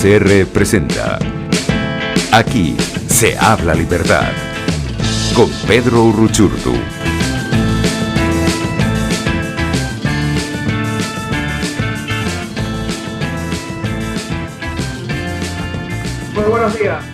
CR presenta Aquí se habla libertad con Pedro Urruchurtu. Muy buenos días,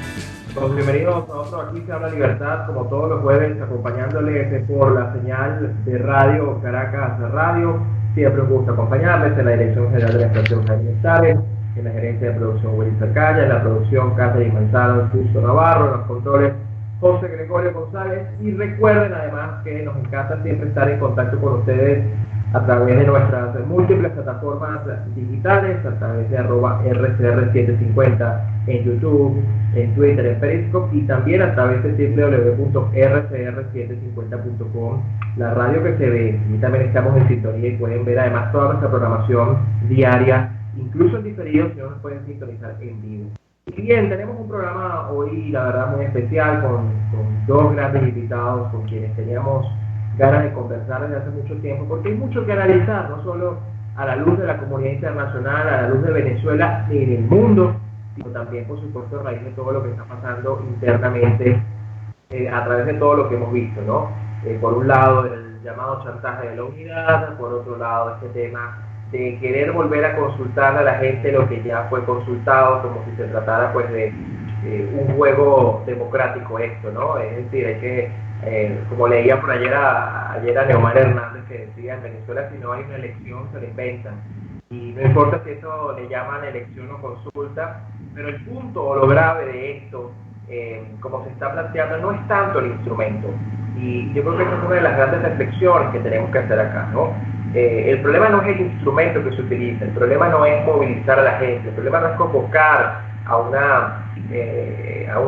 bienvenidos a otro Aquí se habla libertad, como todos los jueves, acompañándoles por la señal de radio Caracas Radio. Siempre un gusto acompañarles en la dirección general de la estación Jaime Estares, en la gerencia de producción Willy Cercaya, en la producción Catherine Manzano, Justo Navarro, en los controles José Gregorio González. Y recuerden además que nos encanta siempre estar en contacto con ustedes a través de nuestras múltiples plataformas digitales, a través de @RCR750 en YouTube, en Twitter, en Periscope, y también a través de www.rcr750.com, la radio que se ve. Y también estamos en sintonía y pueden ver además toda nuestra programación diaria, incluso en diferido, si no nos pueden sintonizar en vivo. Y bien, tenemos un programa hoy, la verdad, muy especial, con dos grandes invitados con quienes teníamos ganas de conversar desde hace mucho tiempo, porque hay mucho que analizar, no solo a la luz de la comunidad internacional, a la luz de Venezuela y en el mundo, sino también, por supuesto, a raíz de todo lo que está pasando internamente, a través de todo lo que hemos visto, ¿no? Por un lado, el llamado chantaje de la unidad, por otro lado, este tema de querer volver a consultar a la gente lo que ya fue consultado, como si se tratara pues de un juego democrático esto, ¿no? Es decir, hay que, como leía por ayer a Neomar Hernández, que decía, en Venezuela si no hay una elección se la inventan, y no importa si eso le llaman elección o consulta, pero el punto o lo grave de esto, como se está planteando, no es tanto el instrumento, y yo creo que esa es una de las grandes reflexiones que tenemos que hacer acá, ¿no? El problema no es el instrumento que se utiliza, el problema no es movilizar a la gente, el problema no es convocar a un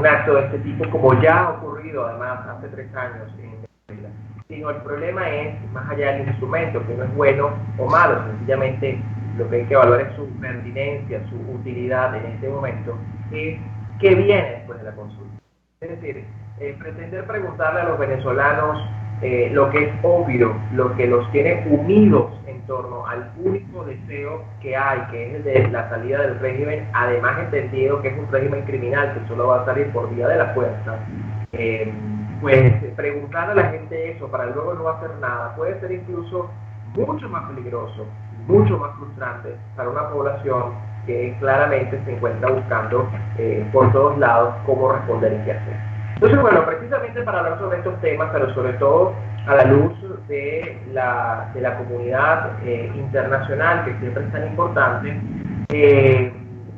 acto de este tipo, como ya ha ocurrido además hace 3 años en Venezuela, sino el problema es, más allá del instrumento, que no es bueno o malo, sencillamente lo que hay que evaluar es su pertinencia, su utilidad en este momento, es qué viene después de la consulta. Es decir, pretender preguntarle a los venezolanos lo que es obvio, lo que los tiene unidos en torno al único deseo que hay, que es el de la salida del régimen, además entendido que es un régimen criminal que solo va a salir por vía de la fuerza, pues preguntar a la gente eso para luego no hacer nada puede ser incluso mucho más peligroso, mucho más frustrante para una población que claramente se encuentra buscando por todos lados cómo responder y qué hacer. Entonces, bueno, precisamente para hablar sobre estos temas, pero sobre todo a la luz de la comunidad internacional, que siempre es tan importante,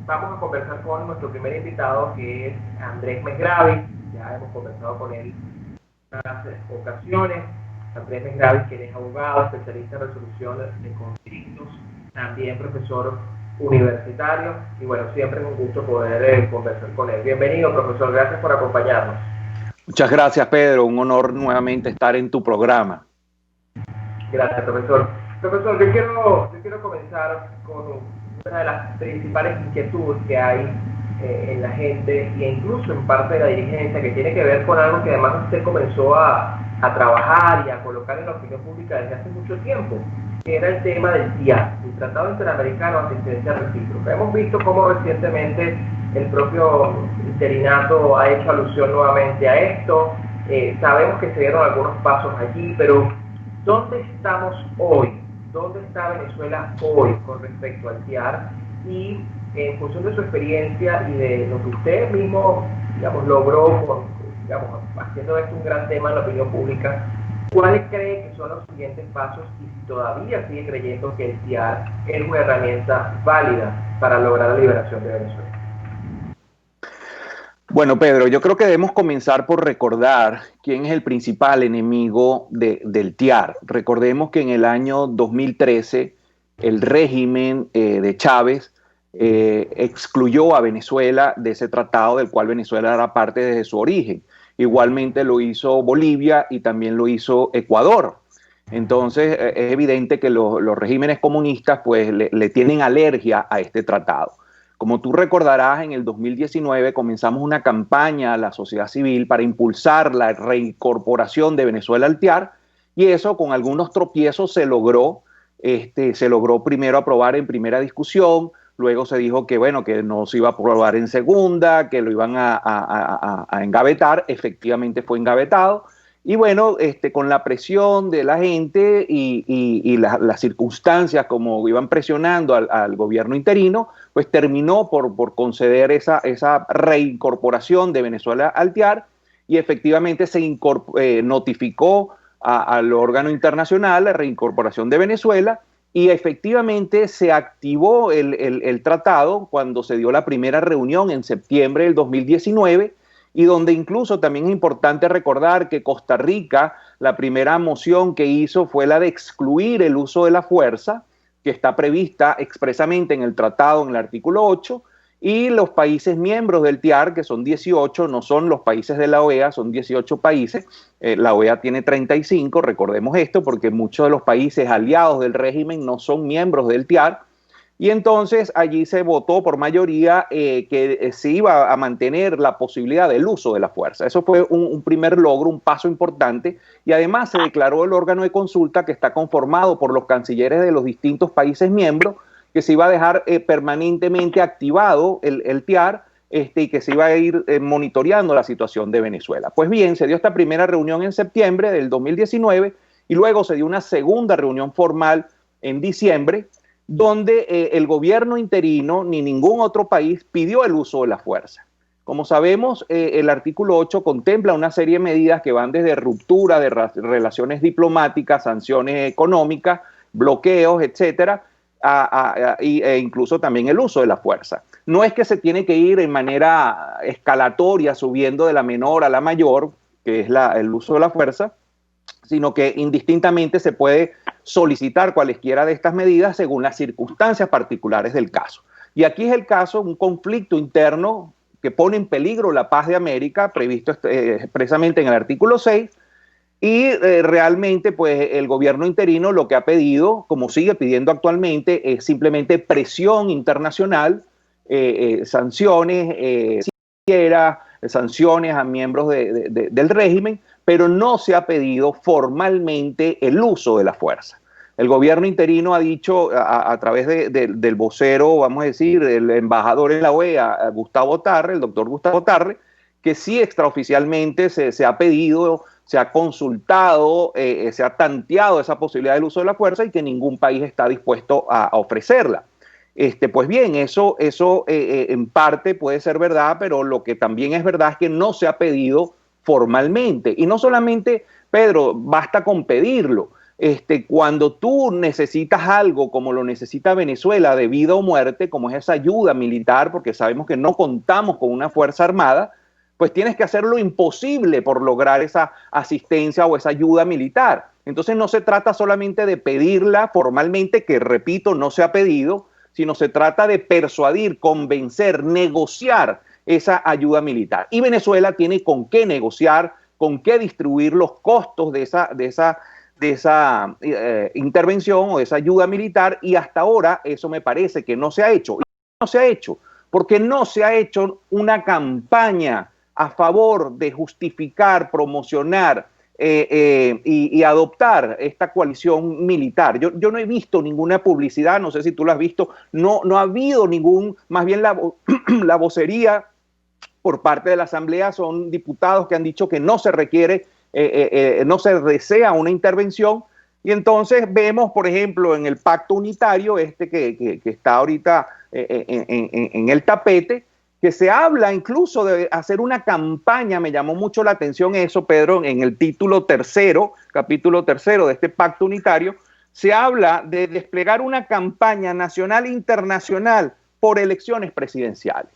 vamos a conversar con nuestro primer invitado, que es Andrés Mesgravi. Ya hemos conversado con él en otras ocasiones. Andrés Mesgravi, quien es abogado, especialista en resolución de conflictos, también profesor universitario, y bueno, siempre es un gusto poder conversar con él. Bienvenido, profesor, gracias por acompañarnos. Muchas gracias, Pedro, un honor nuevamente estar en tu programa. Gracias, profesor. Profesor, yo quiero comenzar con una de las principales inquietudes que hay en la gente, e incluso en parte de la dirigencia, que tiene que ver con algo que además usted comenzó a trabajar y a colocar en la opinión pública desde hace mucho tiempo, que era el tema del TIA, el Tratado Interamericano de Asistencia Recíproca. Hemos visto cómo recientemente el propio interinato ha hecho alusión nuevamente a esto. Sabemos que se dieron algunos pasos allí, pero ¿dónde estamos hoy? ¿Dónde está Venezuela hoy con respecto al TIAR? Y en función de su experiencia y de lo que usted mismo, digamos, logró haciendo esto un gran tema en la opinión pública, ¿cuáles cree que son los siguientes pasos, y si todavía sigue creyendo que el TIAR es una herramienta válida para lograr la liberación de Venezuela? Bueno, Pedro, yo creo que debemos comenzar por recordar quién es el principal enemigo del TIAR. Recordemos que en el año 2013 el régimen de Chávez excluyó a Venezuela de ese tratado del cual Venezuela era parte desde su origen. Igualmente lo hizo Bolivia y también lo hizo Ecuador. Entonces es evidente que los regímenes comunistas pues le tienen alergia a este tratado. Como tú recordarás, en el 2019 comenzamos una campaña a la sociedad civil para impulsar la reincorporación de Venezuela al TIAR, y eso con algunos tropiezos se logró primero aprobar en primera discusión, luego se dijo que, bueno, que no se iba a aprobar en segunda, que lo iban a engavetar, efectivamente fue engavetado, y bueno, con la presión de la gente y las circunstancias como iban presionando al gobierno interino, pues terminó por conceder esa reincorporación de Venezuela al TIAR, y efectivamente se notificó al órgano internacional la reincorporación de Venezuela, y efectivamente se activó el tratado cuando se dio la primera reunión en septiembre del 2019, y donde incluso también es importante recordar que Costa Rica, la primera moción que hizo fue la de excluir el uso de la fuerza, que está prevista expresamente en el tratado en el artículo 8, y los países miembros del TIAR, que son 18, no son los países de la OEA, son 18 países, la OEA tiene 35, recordemos esto, porque muchos de los países aliados del régimen no son miembros del TIAR, y entonces allí se votó por mayoría que se iba a mantener la posibilidad del uso de la fuerza. Eso fue un primer logro, un paso importante, y además se declaró el órgano de consulta, que está conformado por los cancilleres de los distintos países miembros, que se iba a dejar permanentemente activado el TIAR, y que se iba a ir monitoreando la situación de Venezuela. Pues bien, se dio esta primera reunión en septiembre del 2019, y luego se dio una segunda reunión formal en diciembre, donde el gobierno interino ni ningún otro país pidió el uso de la fuerza. Como sabemos, el artículo 8 contempla una serie de medidas que van desde ruptura de relaciones diplomáticas, sanciones económicas, bloqueos, etcétera, e incluso también el uso de la fuerza. No es que se tiene que ir en manera escalatoria, subiendo de la menor a la mayor, que es el uso de la fuerza, sino que indistintamente se puede solicitar cualesquiera de estas medidas según las circunstancias particulares del caso. Y aquí es el caso, un conflicto interno que pone en peligro la paz de América, previsto expresamente en el artículo 6, y realmente pues el gobierno interino lo que ha pedido, como sigue pidiendo actualmente, es simplemente presión internacional, sanciones, sanciones a miembros del régimen, pero no se ha pedido formalmente el uso de la fuerza. El gobierno interino ha dicho a través del vocero, vamos a decir, del embajador en la OEA, Gustavo Tarre, el doctor Gustavo Tarre, que sí extraoficialmente se ha pedido, se ha consultado, se ha tanteado esa posibilidad del uso de la fuerza, y que ningún país está dispuesto a ofrecerla. Pues bien, eso en parte puede ser verdad, pero lo que también es verdad es que no se ha pedido formalmente. Y no solamente, Pedro, basta con pedirlo. Cuando tú necesitas algo como lo necesita Venezuela de vida o muerte, como es esa ayuda militar, porque sabemos que no contamos con una fuerza armada, pues tienes que hacer lo imposible por lograr esa asistencia o esa ayuda militar. Entonces no se trata solamente de pedirla formalmente, que repito, no se ha pedido, sino se trata de persuadir, convencer, negociar esa ayuda militar. Y Venezuela tiene con qué negociar, con qué distribuir los costos de esa intervención o de esa ayuda militar, y hasta ahora eso me parece que no se ha hecho. Y no se ha hecho porque no se ha hecho una campaña a favor de justificar, promocionar y adoptar esta coalición militar. Yo no he visto ninguna publicidad, no sé si tú lo has visto, no ha habido más bien la vocería por parte de la Asamblea son diputados que han dicho que no se requiere, no se desea una intervención, y entonces vemos, por ejemplo, en el pacto unitario, que está ahorita en el tapete, que se habla incluso de hacer una campaña. Me llamó mucho la atención eso, Pedro, en el título tercero, capítulo tercero de este pacto unitario, se habla de desplegar una campaña nacional e internacional por elecciones presidenciales.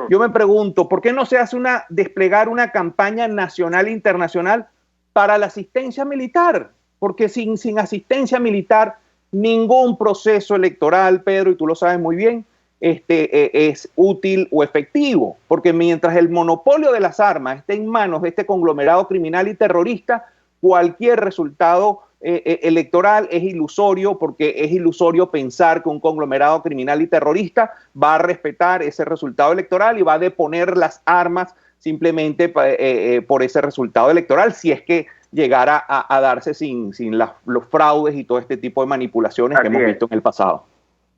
Yo me pregunto, ¿por qué no se hace desplegar una campaña nacional e internacional para la asistencia militar? Porque sin asistencia militar, ningún proceso electoral, Pedro, y tú lo sabes muy bien, es útil o efectivo, porque mientras el monopolio de las armas esté en manos de este conglomerado criminal y terrorista, cualquier resultado electoral es ilusorio, porque es ilusorio pensar que un conglomerado criminal y terrorista va a respetar ese resultado electoral y va a deponer las armas simplemente por ese resultado electoral, si es que llegara a darse sin los fraudes y todo este tipo de manipulaciones que hemos visto en el pasado.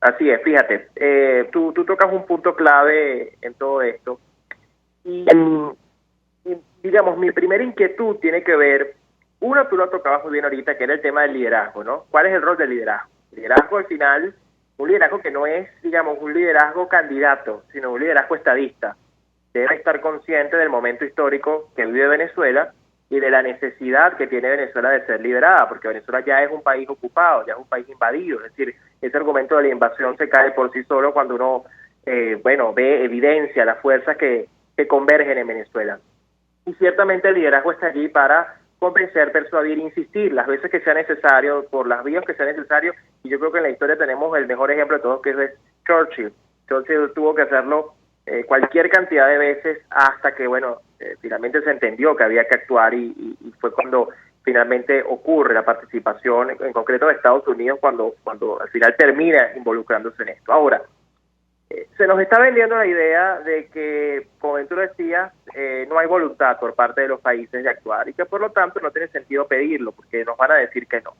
Así es, fíjate, tú tocas un punto clave en todo esto. Y, digamos, mi primera inquietud tiene que ver, uno, tú lo tocabas muy bien ahorita, que era el tema del liderazgo, ¿no? ¿Cuál es el rol del liderazgo? El liderazgo, al final, un liderazgo que no es, digamos, un liderazgo candidato, sino un liderazgo estadista. Debe estar consciente del momento histórico que vive Venezuela y de la necesidad que tiene Venezuela de ser liberada, porque Venezuela ya es un país ocupado, ya es un país invadido. Es decir, ese argumento de la invasión se cae por sí solo cuando uno ve, evidencia las fuerzas que convergen en Venezuela. Y ciertamente el liderazgo está allí para convencer, persuadir, insistir las veces que sea necesario, por las vías que sea necesario, y yo creo que en la historia tenemos el mejor ejemplo de todos, que es Churchill. Churchill tuvo que hacerlo cualquier cantidad de veces hasta que, finalmente se entendió que había que actuar y fue cuando finalmente ocurre la participación, en concreto de Estados Unidos, cuando al final termina involucrándose en esto. Ahora, se nos está vendiendo la idea de que, como tú decías, no hay voluntad por parte de los países de actuar y que por lo tanto no tiene sentido pedirlo porque nos van a decir que no.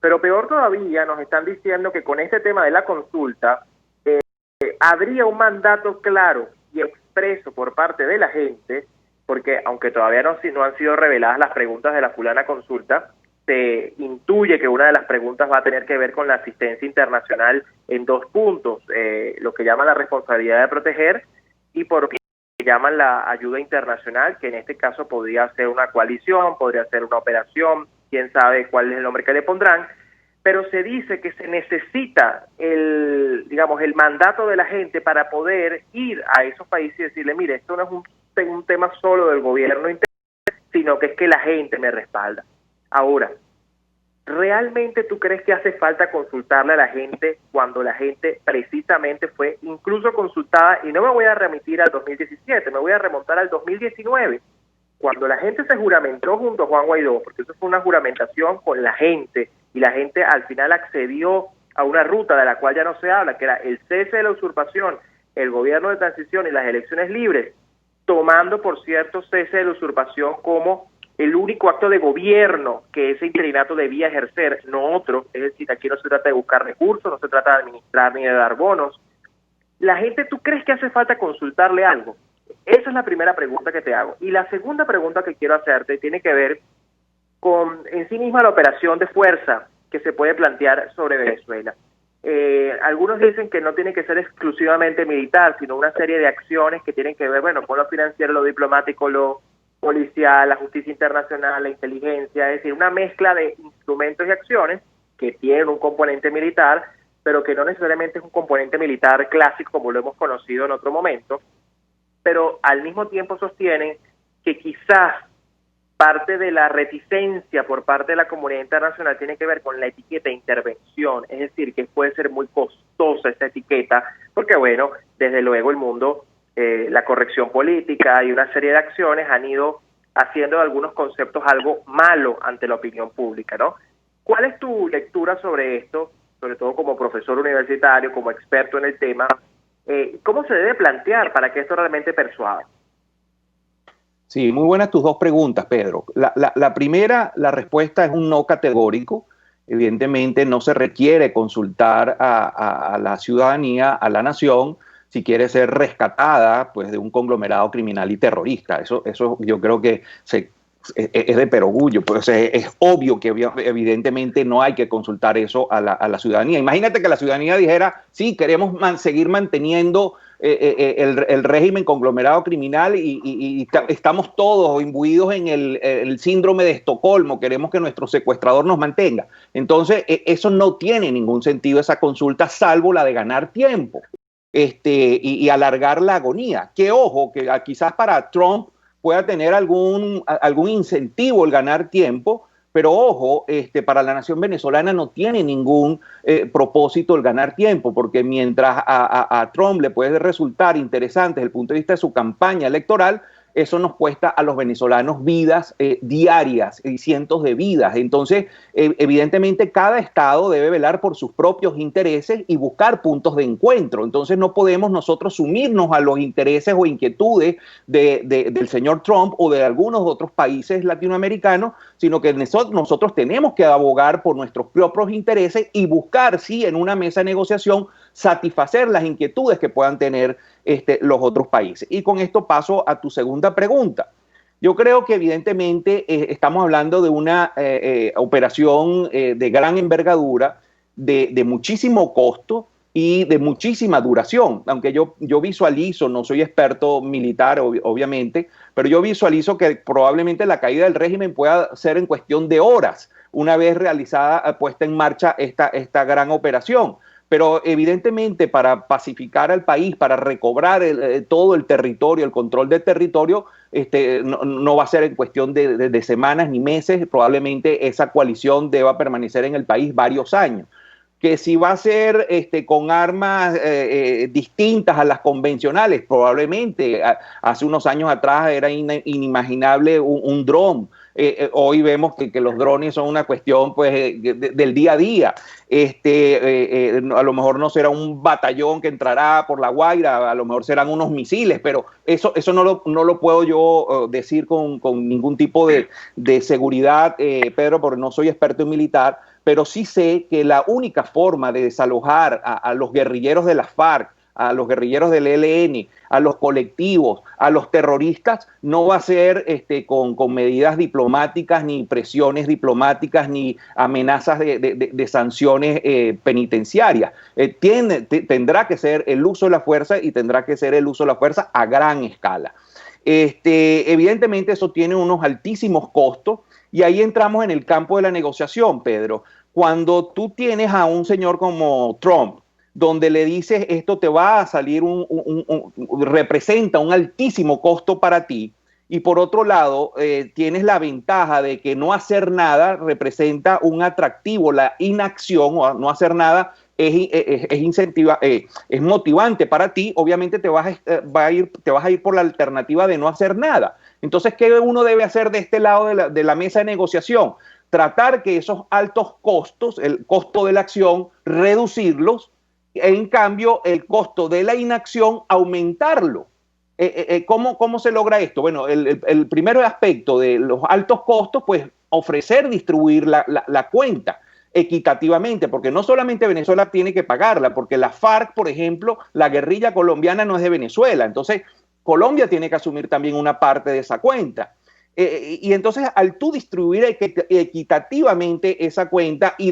Pero peor todavía, nos están diciendo que con este tema de la consulta habría un mandato claro y expreso por parte de la gente, porque aunque todavía no han sido reveladas las preguntas de la fulana consulta, se intuye que una de las preguntas va a tener que ver con la asistencia internacional en dos puntos, lo que llaman la responsabilidad de proteger y por lo que llaman la ayuda internacional, que en este caso podría ser una coalición, podría ser una operación, quién sabe cuál es el nombre que le pondrán, pero se dice que se necesita el mandato de la gente para poder ir a esos países y decirle, mire, esto no es un tema solo del gobierno interno, sino que es que la gente me respalda. Ahora, ¿realmente tú crees que hace falta consultarle a la gente cuando la gente precisamente fue incluso consultada? Y no me voy a remitir al 2017, me voy a remontar al 2019, cuando la gente se juramentó junto a Juan Guaidó, porque eso fue una juramentación con la gente, y la gente al final accedió a una ruta de la cual ya no se habla, que era el cese de la usurpación, el gobierno de transición y las elecciones libres, tomando, por cierto, cese de la usurpación como el único acto de gobierno que ese interinato debía ejercer, no otro. Es decir, aquí no se trata de buscar recursos, no se trata de administrar ni de dar bonos. La gente, ¿tú crees que hace falta consultarle algo? Esa es la primera pregunta que te hago. Y la segunda pregunta que quiero hacerte tiene que ver con en sí misma la operación de fuerza que se puede plantear sobre Venezuela. Algunos dicen que no tiene que ser exclusivamente militar, sino una serie de acciones que tienen que ver, con lo financiero, lo diplomático, lo policial, la justicia internacional, la inteligencia, es decir, una mezcla de instrumentos y acciones que tienen un componente militar, pero que no necesariamente es un componente militar clásico como lo hemos conocido en otro momento, pero al mismo tiempo sostienen que quizás parte de la reticencia por parte de la comunidad internacional tiene que ver con la etiqueta de intervención, es decir, que puede ser muy costosa esa etiqueta, porque desde luego el mundo, la corrección política y una serie de acciones han ido haciendo de algunos conceptos algo malo ante la opinión pública, ¿no? ¿Cuál es tu lectura sobre esto, sobre todo como profesor universitario, como experto en el tema? ¿Cómo se debe plantear para que esto realmente persuada? Sí, muy buenas tus dos preguntas, Pedro. La primera, la respuesta es un no categórico. Evidentemente no se requiere consultar a la ciudadanía, a la nación, si quiere ser rescatada pues, de un conglomerado criminal y terrorista. Eso yo creo que es de perogrullo. Pues, es obvio que evidentemente no hay que consultar eso a la ciudadanía. Imagínate que la ciudadanía dijera, sí, queremos seguir manteniendo el régimen conglomerado criminal y estamos todos imbuidos en el síndrome de Estocolmo, queremos que nuestro secuestrador nos mantenga. Entonces, eso no tiene ningún sentido, esa consulta, salvo la de ganar tiempo y alargar la agonía. Que ojo, que quizás para Trump pueda tener algún incentivo el ganar tiempo, pero ojo, para la nación venezolana no tiene ningún propósito el ganar tiempo, porque mientras a Trump le puede resultar interesante desde el punto de vista de su campaña electoral, eso nos cuesta a los venezolanos vidas diarias y cientos de vidas. Entonces, evidentemente, cada estado debe velar por sus propios intereses y buscar puntos de encuentro. Entonces, no podemos nosotros sumirnos a los intereses o inquietudes del señor Trump o de algunos otros países latinoamericanos, sino que nosotros tenemos que abogar por nuestros propios intereses y buscar, sí, en una mesa de negociación, satisfacer las inquietudes que puedan tener los otros países. Y con esto paso a tu segunda pregunta. Yo creo que evidentemente estamos hablando de una operación de gran envergadura, de muchísimo costo y de muchísima duración, aunque yo visualizo, no soy experto militar obviamente, pero yo visualizo que probablemente la caída del régimen pueda ser en cuestión de horas, una vez realizada, puesta en marcha esta gran operación. Pero evidentemente para pacificar al país, para recobrar todo el territorio, el control del territorio, no va a ser en cuestión de semanas ni meses, probablemente esa coalición deba permanecer en el país varios años. Que si va a ser con armas distintas a las convencionales, probablemente hace unos años atrás era inimaginable un dron. Hoy vemos que los drones son una cuestión pues, del día a día. A lo mejor no será un batallón que entrará por La Guaira, a lo mejor serán unos misiles, pero eso no lo puedo yo decir con ningún tipo de seguridad, Pedro, porque no soy experto en militar, pero sí sé que la única forma de desalojar a los guerrilleros de las FARC, a los guerrilleros del ELN, a los colectivos, a los terroristas, no va a ser con medidas diplomáticas, ni presiones diplomáticas, ni amenazas de sanciones penitenciarias. Tendrá que ser el uso de la fuerza y tendrá que ser el uso de la fuerza a gran escala. Evidentemente eso tiene unos altísimos costos y ahí entramos en el campo de la negociación, Pedro. Cuando tú tienes a un señor como Trump, donde le dices esto te va a salir representa un altísimo costo para ti, y por otro lado tienes la ventaja de que no hacer nada representa un atractivo, la inacción o no hacer nada es motivante para ti, obviamente te vas a ir por la alternativa de no hacer nada. Entonces, ¿qué uno debe hacer de este lado de la mesa de negociación? Tratar que esos altos costos, el costo de la acción, reducirlos, en cambio, el costo de la inacción, aumentarlo. ¿Cómo se logra esto? Bueno, el primer aspecto de los altos costos, pues distribuir la cuenta equitativamente, porque no solamente Venezuela tiene que pagarla, porque la FARC, por ejemplo, la guerrilla colombiana no es de Venezuela, entonces Colombia tiene que asumir también una parte de esa cuenta. Y entonces al tú distribuir equitativamente esa cuenta y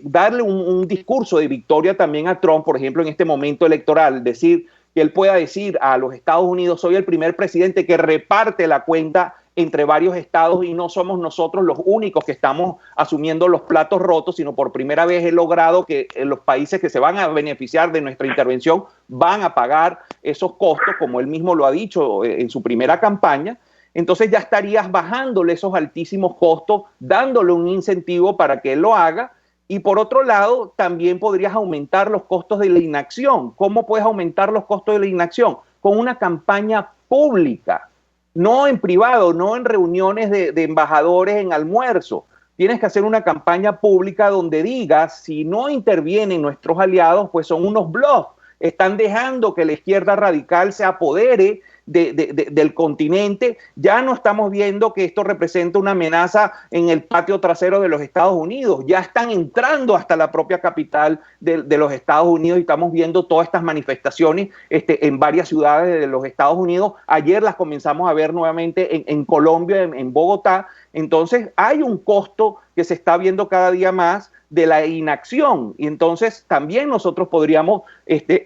darle un discurso de victoria también a Trump, por ejemplo, en este momento electoral, que él pueda decir a los Estados Unidos, soy el primer presidente que reparte la cuenta entre varios estados y no somos nosotros los únicos que estamos asumiendo los platos rotos, sino por primera vez he logrado que los países que se van a beneficiar de nuestra intervención van a pagar esos costos, como él mismo lo ha dicho en su primera campaña. Entonces ya estarías bajándole esos altísimos costos, dándole un incentivo para que él lo haga. Y por otro lado, también podrías aumentar los costos de la inacción. ¿Cómo puedes aumentar los costos de la inacción? Con una campaña pública, no en privado, no en reuniones de embajadores en almuerzo. Tienes que hacer una campaña pública donde digas, si no intervienen nuestros aliados, pues son unos bluffs. Están dejando que la izquierda radical se apodere del continente. Ya no estamos viendo que esto representa una amenaza en el patio trasero de los Estados Unidos, ya están entrando hasta la propia capital de los Estados Unidos y estamos viendo todas estas manifestaciones en varias ciudades de los Estados Unidos. Ayer las comenzamos a ver nuevamente en Colombia, en Bogotá. Entonces hay un costo que se está viendo cada día más de la inacción, y entonces también nosotros podríamos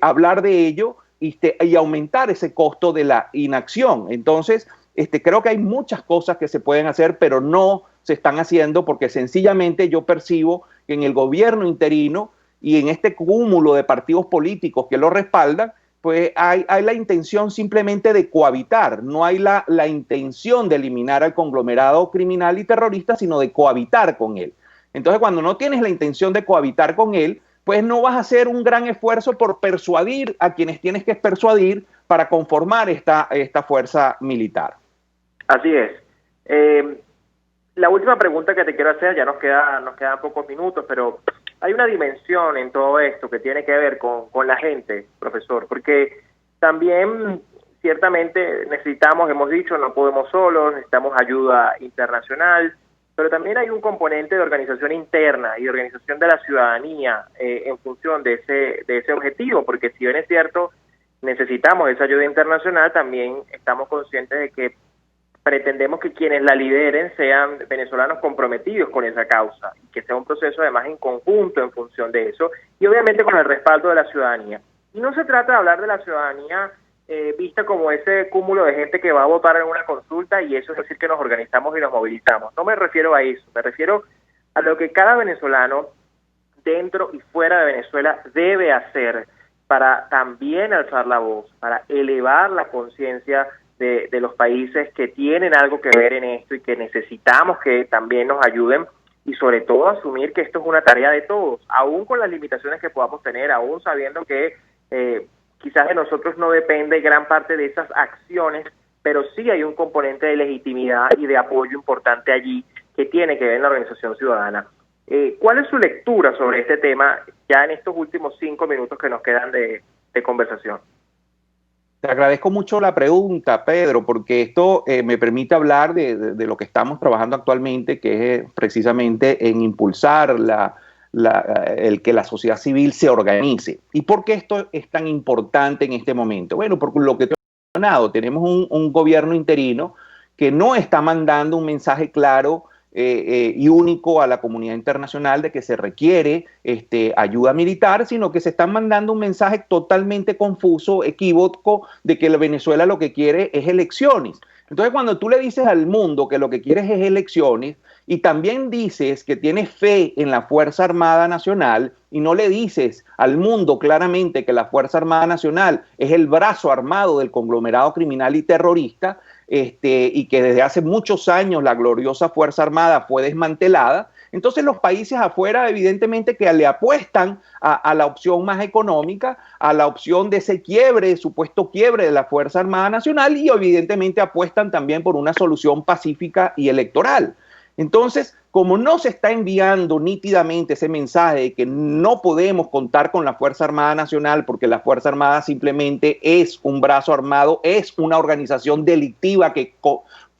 hablar de ello y aumentar ese costo de la inacción. Entonces, creo que hay muchas cosas que se pueden hacer, pero no se están haciendo porque sencillamente yo percibo que en el gobierno interino y en este cúmulo de partidos políticos que lo respaldan, pues hay la intención simplemente de cohabitar, no hay la intención de eliminar al conglomerado criminal y terrorista, sino de cohabitar con él. Entonces, cuando no tienes la intención de cohabitar con él, pues no vas a hacer un gran esfuerzo por persuadir a quienes tienes que persuadir para conformar esta fuerza militar. Así es. La última pregunta que te quiero hacer, ya nos quedan pocos minutos, pero hay una dimensión en todo esto que tiene que ver con la gente, profesor, porque también ciertamente hemos dicho, no podemos solos, necesitamos ayuda internacional, pero también hay un componente de organización interna y de organización de la ciudadanía en función de ese objetivo, porque si bien es cierto, necesitamos esa ayuda internacional, también estamos conscientes de que pretendemos que quienes la lideren sean venezolanos comprometidos con esa causa, y que sea un proceso además en conjunto en función de eso, y obviamente con el respaldo de la ciudadanía. Y no se trata de hablar de la ciudadanía vista como ese cúmulo de gente que va a votar en una consulta y eso es decir que nos organizamos y nos movilizamos. No me refiero a eso, me refiero a lo que cada venezolano dentro y fuera de Venezuela debe hacer para también alzar la voz, para elevar la conciencia de los países que tienen algo que ver en esto y que necesitamos que también nos ayuden, y sobre todo asumir que esto es una tarea de todos, aún con las limitaciones que podamos tener, aún sabiendo que quizás de nosotros no depende gran parte de esas acciones, pero sí hay un componente de legitimidad y de apoyo importante allí que tiene que ver en la organización ciudadana. ¿Cuál es su lectura sobre este tema ya en estos últimos 5 minutos que nos quedan de conversación? Te agradezco mucho la pregunta, Pedro, porque esto me permite hablar de lo que estamos trabajando actualmente, que es precisamente en impulsar el que la sociedad civil se organice. ¿Y por qué esto es tan importante en este momento? Bueno, porque lo que te he mencionado, tenemos un gobierno interino que no está mandando un mensaje claro y único a la comunidad internacional de que se requiere ayuda militar, sino que se están mandando un mensaje totalmente confuso, equívoco, de que Venezuela lo que quiere es elecciones. Entonces, cuando tú le dices al mundo que lo que quieres es elecciones y también dices que tienes fe en la Fuerza Armada Nacional y no le dices al mundo claramente que la Fuerza Armada Nacional es el brazo armado del conglomerado criminal y terrorista, y que desde hace muchos años la gloriosa Fuerza Armada fue desmantelada, entonces los países afuera evidentemente que le apuestan a la opción más económica, a la opción de ese quiebre, supuesto quiebre de la Fuerza Armada Nacional, y evidentemente apuestan también por una solución pacífica y electoral. Entonces, como no se está enviando nítidamente ese mensaje de que no podemos contar con la Fuerza Armada Nacional porque la Fuerza Armada simplemente es un brazo armado, es una organización delictiva que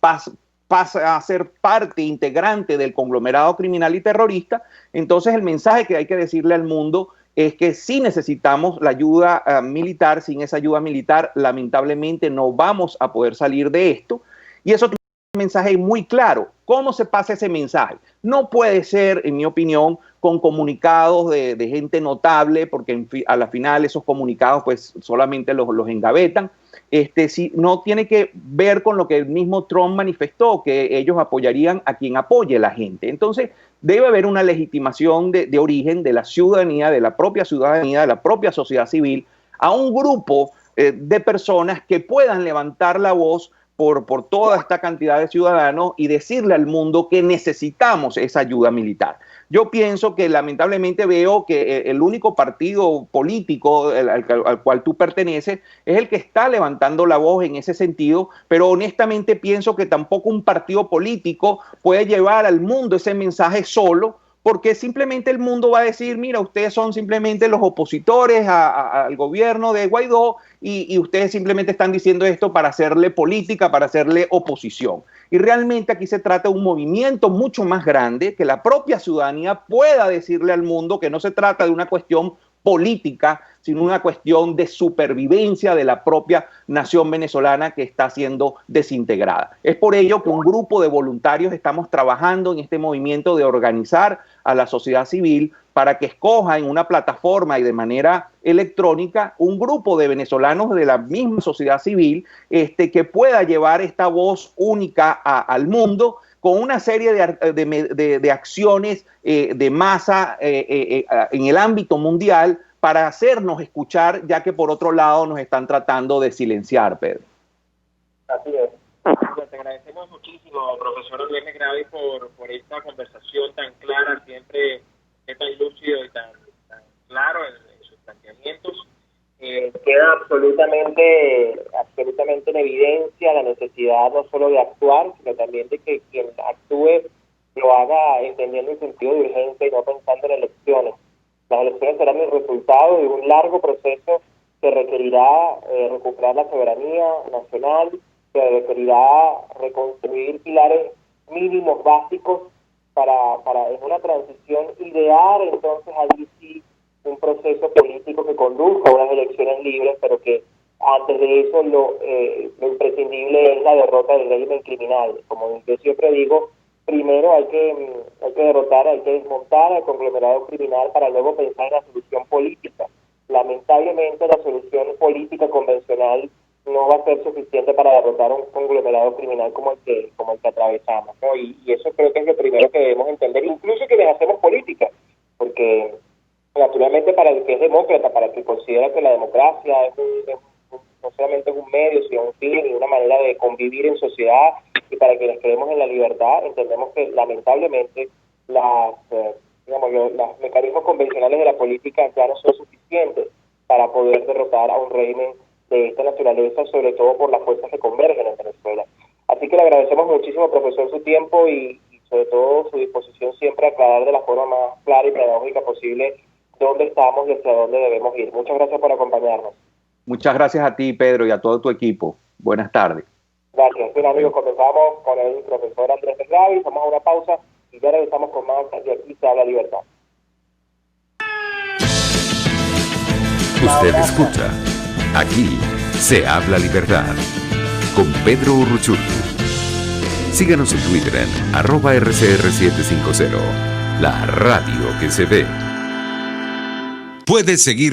pasa a ser parte integrante del conglomerado criminal y terrorista, entonces el mensaje que hay que decirle al mundo es que sí necesitamos la ayuda militar. Sin esa ayuda militar, lamentablemente no vamos a poder salir de esto, y eso un mensaje muy claro. ¿Cómo se pasa ese mensaje? No puede ser, en mi opinión, con comunicados de gente notable, porque a la final esos comunicados pues solamente los engavetan. Si, no tiene que ver con lo que el mismo Trump manifestó, que ellos apoyarían a quien apoye a la gente. Entonces, debe haber una legitimación de origen de la ciudadanía, de la propia ciudadanía, de la propia sociedad civil, a un grupo de personas que puedan levantar la voz por toda esta cantidad de ciudadanos y decirle al mundo que necesitamos esa ayuda militar. Yo pienso que lamentablemente veo que el único partido político al cual tú perteneces es el que está levantando la voz en ese sentido, pero honestamente pienso que tampoco un partido político puede llevar al mundo ese mensaje solo, porque simplemente el mundo va a decir, mira, ustedes son simplemente los opositores al gobierno de Guaidó y ustedes simplemente están diciendo esto para hacerle política, para hacerle oposición. Y realmente aquí se trata de un movimiento mucho más grande, que la propia ciudadanía pueda decirle al mundo que no se trata de una cuestión política, sino una cuestión de supervivencia de la propia nación venezolana que está siendo desintegrada. Es por ello que un grupo de voluntarios estamos trabajando en este movimiento de organizar a la sociedad civil para que escoja en una plataforma y de manera electrónica un grupo de venezolanos de la misma sociedad civil que pueda llevar esta voz única al mundo, con una serie de acciones de masa en el ámbito mundial para hacernos escuchar, ya que por otro lado nos están tratando de silenciar, Pedro. Así es. Te agradecemos muchísimo, profesor Luis Negrave, por esta conversación tan clara, siempre es tan lúcido y tan claro en sus planteamientos. Queda absolutamente en evidencia la necesidad no solo de actuar, sino también de que quien actúe lo haga entendiendo el sentido de urgencia y no pensando en elecciones. Las elecciones serán el resultado de un largo proceso que requerirá recuperar la soberanía nacional, que requerirá reconstruir pilares mínimos básicos en una transición idear entonces allí sí un proceso político que conduzca a unas elecciones libres, pero que antes de eso lo imprescindible es la derrota del régimen criminal. Como yo siempre digo, primero hay que derrotar, hay que desmontar al conglomerado criminal para luego pensar en la solución política. Lamentablemente la solución política convencional no va a ser suficiente para derrotar un conglomerado criminal como el que atravesamos, ¿no? Y eso creo que es lo primero que debemos entender, incluso quienes hacemos política, porque naturalmente para el que es demócrata, para el que considera que la democracia no solamente es un medio, sino un fin y una manera de convivir en sociedad, y para quienes creemos en la libertad, entendemos que lamentablemente los mecanismos convencionales de la política ya no son suficientes para poder derrotar a un régimen de esta naturaleza, sobre todo por las fuerzas que convergen en Venezuela. Así que le agradecemos muchísimo, profesor, su tiempo y sobre todo su disposición siempre a aclarar de la forma más clara y pedagógica posible dónde estamos y hacia dónde debemos ir. Muchas gracias por acompañarnos. Muchas gracias a ti, Pedro, y a todo tu equipo. Buenas tardes. Gracias. Bien, amigos, comenzamos con el profesor Andrés Ferravi, tomamos una pausa y ya regresamos con más de Aquí se habla libertad. Usted escucha Aquí se habla libertad con Pedro Urruchurtu. Síganos en Twitter en @RCR750, la radio que se ve. Puedes seguir